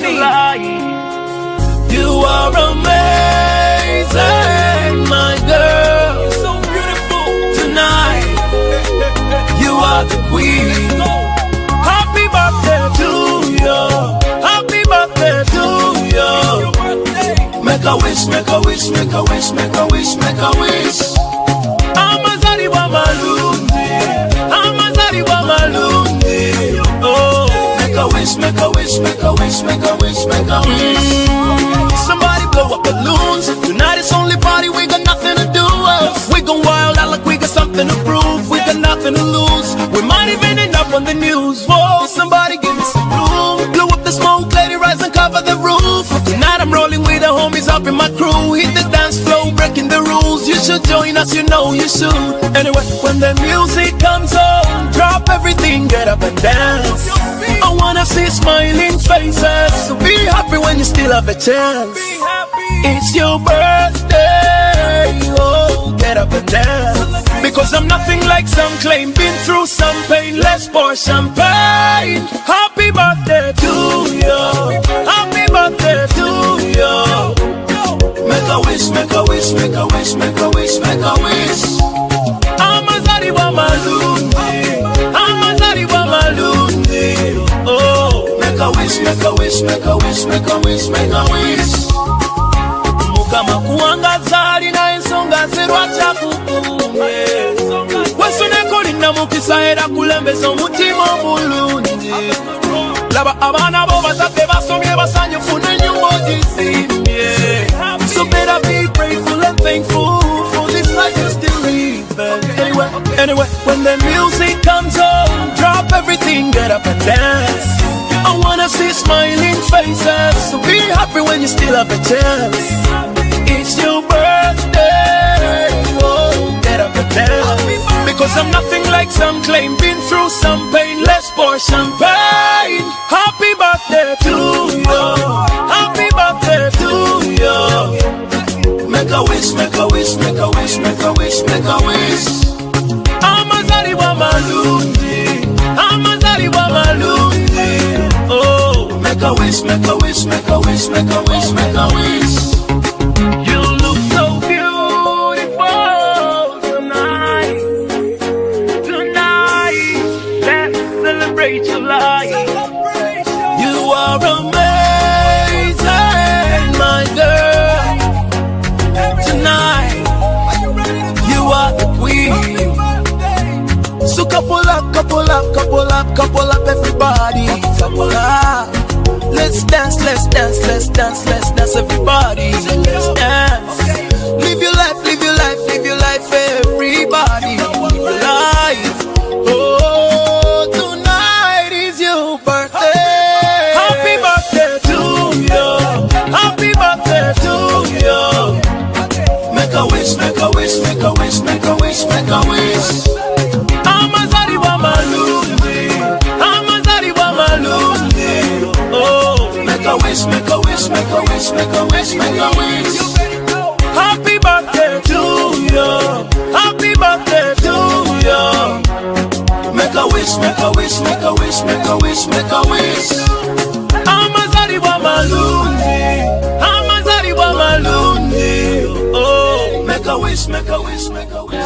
your light. You are amazing, my girl. You're so beautiful tonight. You are the queen. Happy birthday to you. Happy birthday to you. Make a wish, make a wish, make a wish, make a wish, make a wish. Amazari wa malundi, Amazari wa malundi. Oh, make a wish, make a wish, make a wish, make a wish, make a wish. Somebody blow up balloons. Tonight it's only party, we got nothing to do. We gon' wild out like we got something to prove. We got nothing to lose. We might even end up on the news. Whoa, somebody give me some bloom. Blow up the smoke, let it rise and cover the roof. Tonight I'm rolling with the homies up in my crew. Hit the dance floor, breaking the rules. You should join us, you know you should. Anyway, when the music comes on, drop everything, get up and dance. I wanna see smiling faces, so be happy when you still have a chance. It's your birthday, oh, get up and dance. Because I'm nothing like some claim, been through some pain, let's pour champagne. Happy birthday to you, happy birthday to you. Make a wish, make a wish, make a wish, make a wish, make a wish. Amazari wa malundi, Amazari wa malundi. Oh, make a wish, make a wish, make a wish, make a wish, make a wish. Mukama kuangaza lina ensonga zerwa chakukumye. Wesuneko lina mukisa era kulembeza omutima omulungi. Laba abaana bo bazadde basomye basanyufu n'ennyumba ogisimbye. So better be grateful and thankful for this life you're still living. Anyway, when the music comes on, drop everything, get up and dance. I wanna see smiling faces, so be happy when you still have a chance. It's your birthday, oh, get up and dance. Because I'm nothing like some claim, been through some pain, let's pour champagne. Happy birthday to you, happy birthday to you. Make a wish, make a wish, make a wish, make a wish, make a wish. Amazari wa malundi, Amazari wa malundi. Oh, make a wish, make a wish, make a wish, make a wish, make a wish. You look so beautiful tonight. Tonight, let's celebrate your life. You are amazing, my girl. Tonight, you are the queen. So couple up, couple up, couple up, couple up, everybody. Couple up. Let's dance, let's dance, let's dance, let's dance, everybody. Let's dance. Live your life, live your life, live your life, everybody. Live your life. Oh, tonight is your birthday. Happy birthday to you. Happy birthday to you. Make a wish, make a wish, make a wish, make a wish, make a wish. Amazari wa malundi, Amazari wa malundi. Oh, make a wish, make a wish, make a wish, make a wish, make a wish. Happy birthday to you, happy birthday to you. Make a wish, make a wish, make a wish, make a wish, make a wish. Amazari wa malundi, Amazari wa malundi. Oh, make a wish, make a wish, make a wish. Oh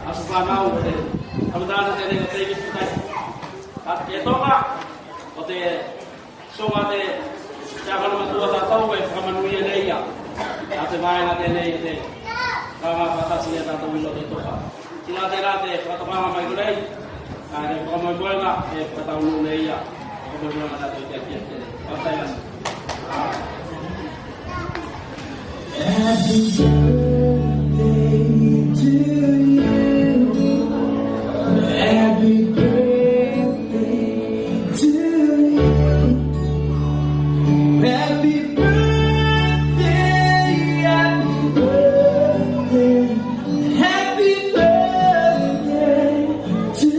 Asofanau, Abdana tene tene putai. At toka, ote songa te jangan matua tahu kamanuia neia. Ate vai na tene te kama patasi ta tahu lo te toka. Sila te rate kata kama mai dulai. Kare kama buena e kata ulu neia. Kama buena ta te te te. Patai las. Happy birthday to you. Happy birthday, happy birthday, happy birthday to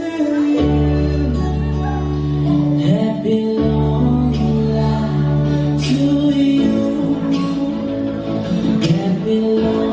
you. Happy long life to you. Happy long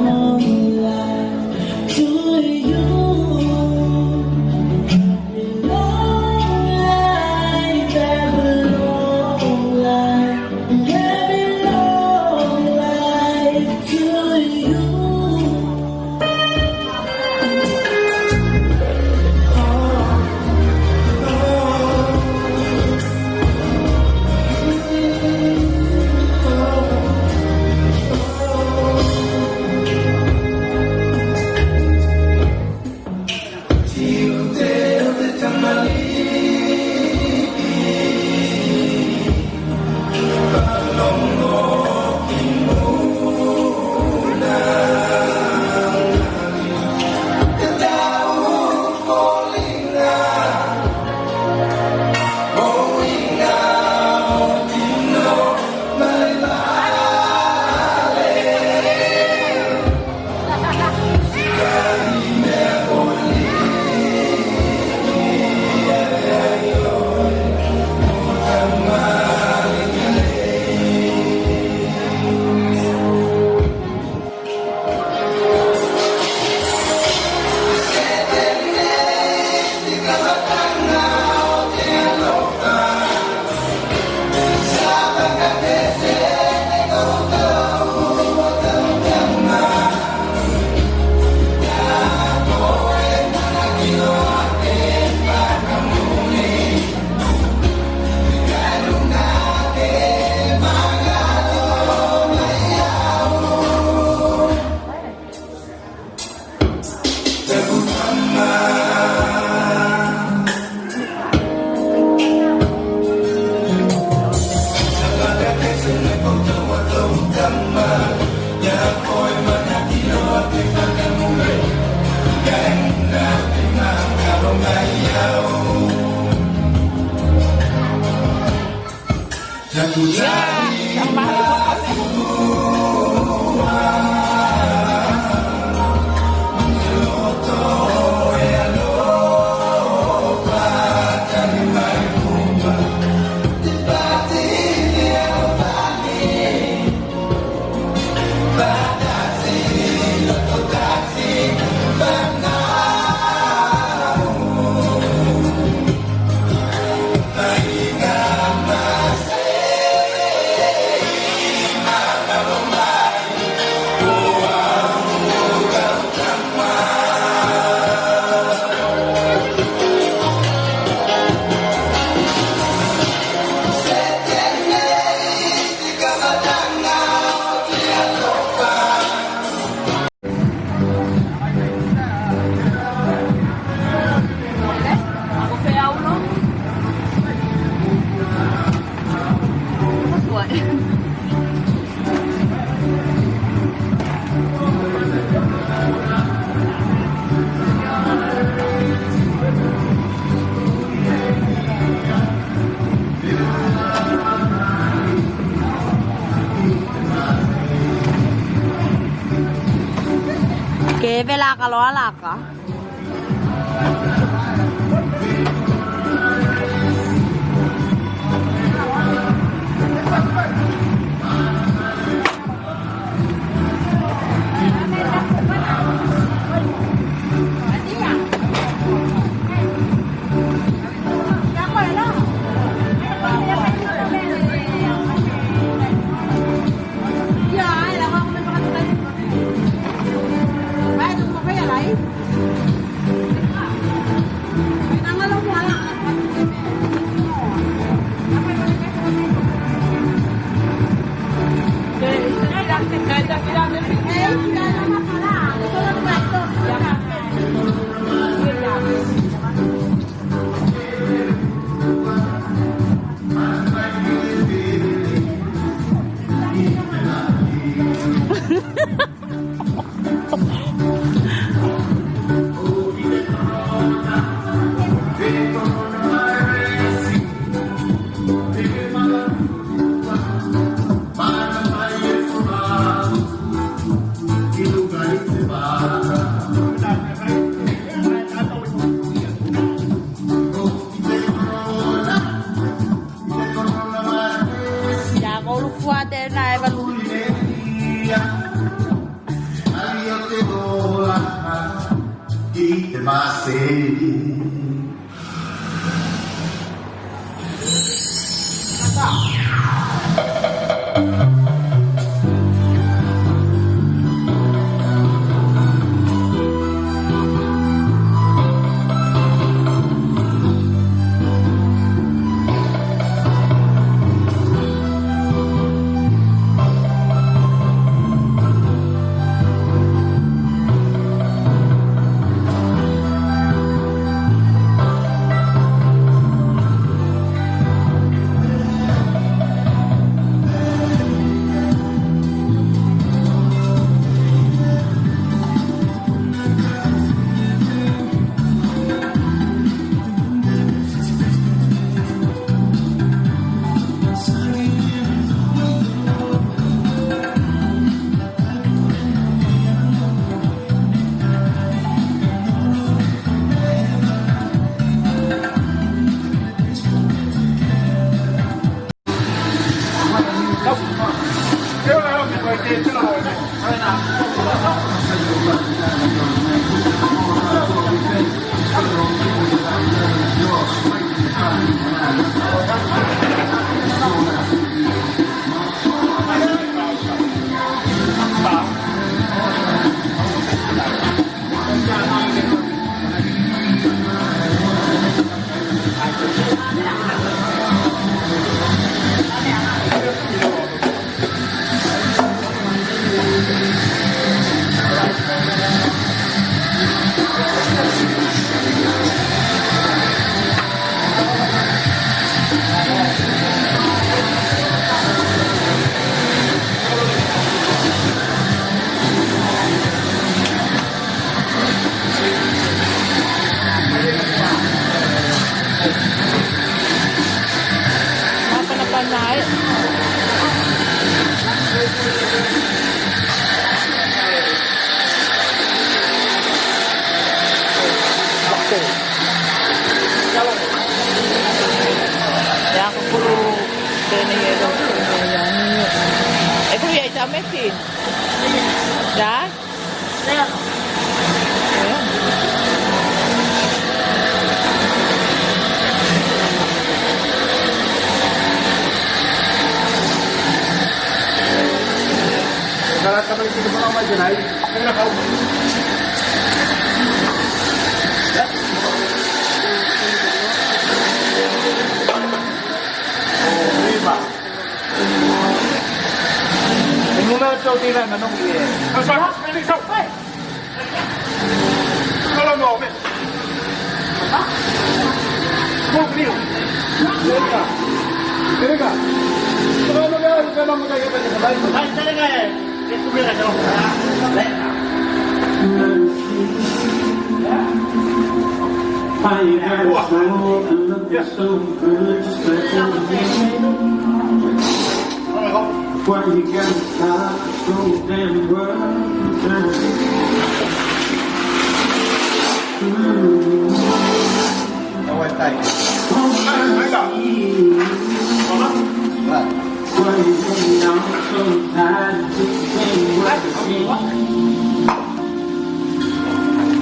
เก๋เวลากะล้อหลักเหรอ ametin. Dah? Kaya, Ayan. karat ka ba yung sinubang ang majanay? Nagnakaw. Diba? Ang muna ito tira na nung iya. Ang sarap, may nagsaw pa eh. Alam mo, men. Ha? Smoke niyo. Dili ka. Dili ka. Saka mag-aaral ka lang magkaya ka niya sa bahay. Ay, talaga eh. Ito ko yung nagkaroon. Why you gotta stop so damn world? Awal tayo. Why you hanging out so tight?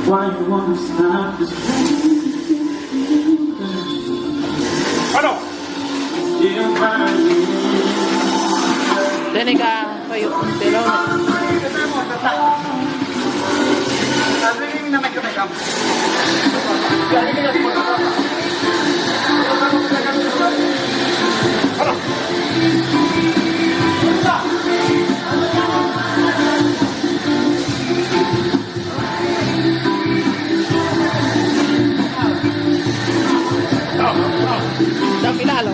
Why you wanna stop this Ano? still crying? Dini ka kayo. Pero, Sabi na may kamay-kam. Sabi na may kamay-kam. Ano? sa pinalo.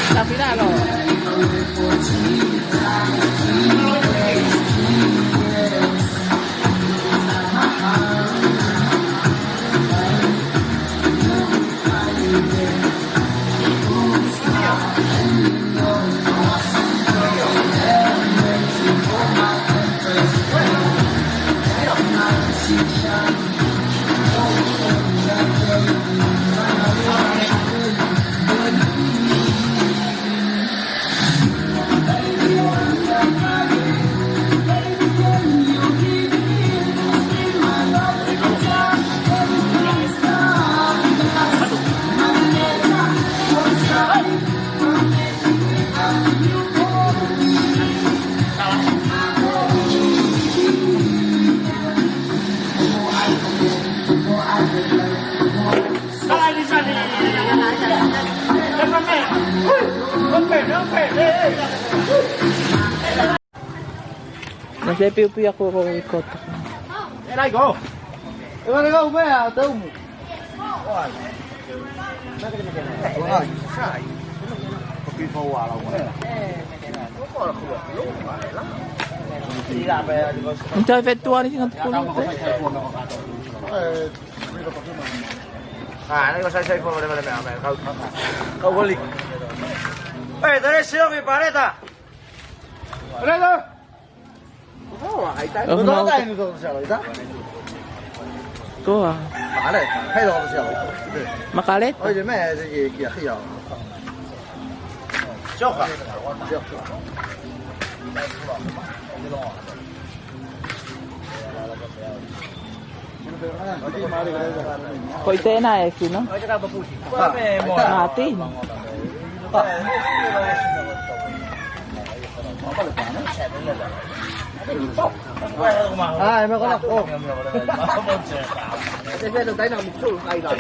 Sa pinalo. Nasa pipi ako ikot. Đây cô. Cái này không mấy à tôm. Ôi. Sai. Có cái phô à đâu mà. Ang tayo fetuan ni ng tulo. À, nó có sai phô đây mẹ câu có lịch. Ê, tới đây siêu bị phá đấy ta. Ở đây thôi. Nó đó đây nó rồi sao vậy ta? Ko ah. Phá đấy, hay rồi sao? Makalit. Ôi cái mẹ gì kìa khi nào? Chốc à? Chốc. Ko ite na eh sino? Mati. À em có lọc ô. Cái xe được tay nào một chút tay rồi.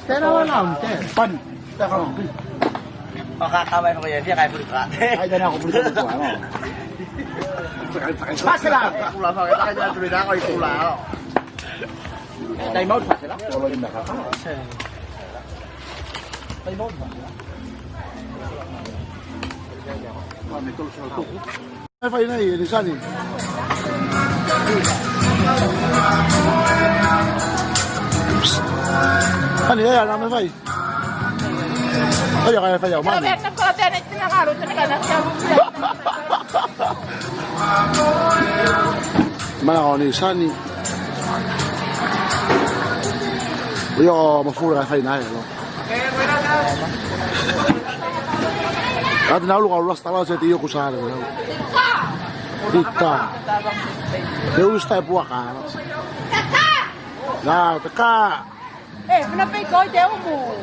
Cái đó làm cái bẩn. Ta không. Makakaway ko yan, hindi kaya pulika. Ay, dyan ako pulika ko. Pasa lang! Pula pa, kaya dyan tuloy na ako yung pula. Day mode, pasa lang? Wala yung nakakaway. Day mode, pasa lang? May tulog siya ito. Ay, fay na eh, nisan eh. Ano yan, namin fay? Ay, kaya fayaw man. Sabi ko na tenit na karo sa kanila siya. Mana ako ni Sunny. Yo, mafura kay na no. At na lugar los tala sa tiyo ko sa ano. Dita. Eu estou por cá. Na, taka. Eh, pinapay ko deu mo.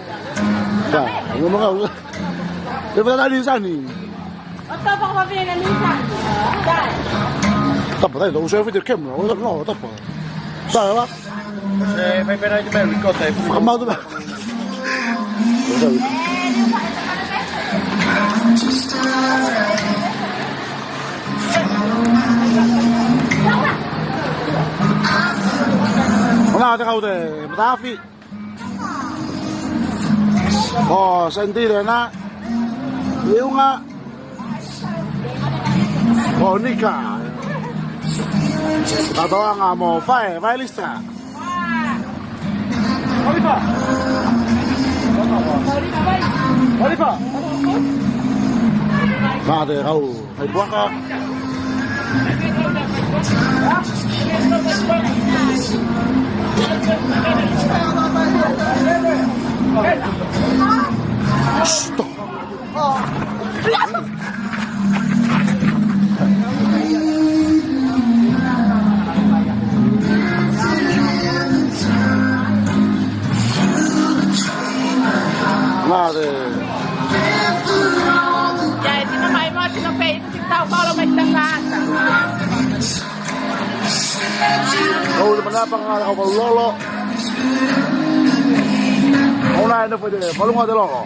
Tá, eu não vou. Eu vou dar lisan ni. At pa ko mabili na minsan. Dai. Tapos tayo, uso yung video camera. No, tapos. Sabi ba? May pera yung may record tayo. Kamado ba? Wala ka takaw tayo. Matafi. Oh, sentire na. Yung nga. Oh, Nika. Tatawa nga mo. Fai lista. Olipa. Olipa. Mate, kau. Ay buwan ka. Stop. Mate. Jadi na may mo tinapay si tao para may tangasa. Oh, manapang nga ako lolo. Una na pwede. Palunga de lolo.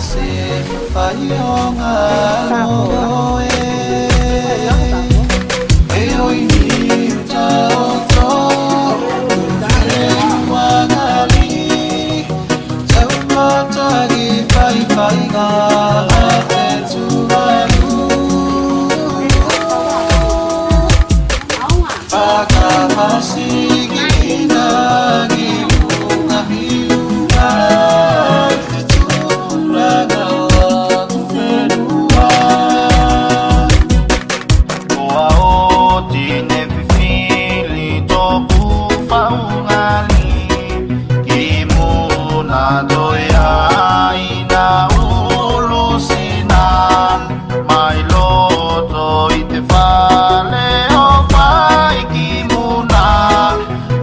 se Whaionga loe E oi Niutao tō Wangali Tau matagi whai whai ngā te tuaru Whakahasigi nagi lunga hiunga Te tūranga tu whenua Koa o tine whiwhili tōpu whaungali Ki muna doia ina ulusinan Mai loto I te whale o whai ki muna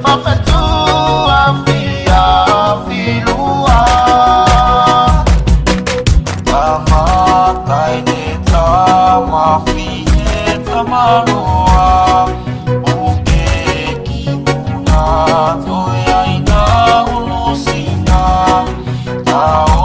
Whawhetua whia whilua Tamatai ne tawa whie tamanoa Uke ki muna toia ina ulusina Tao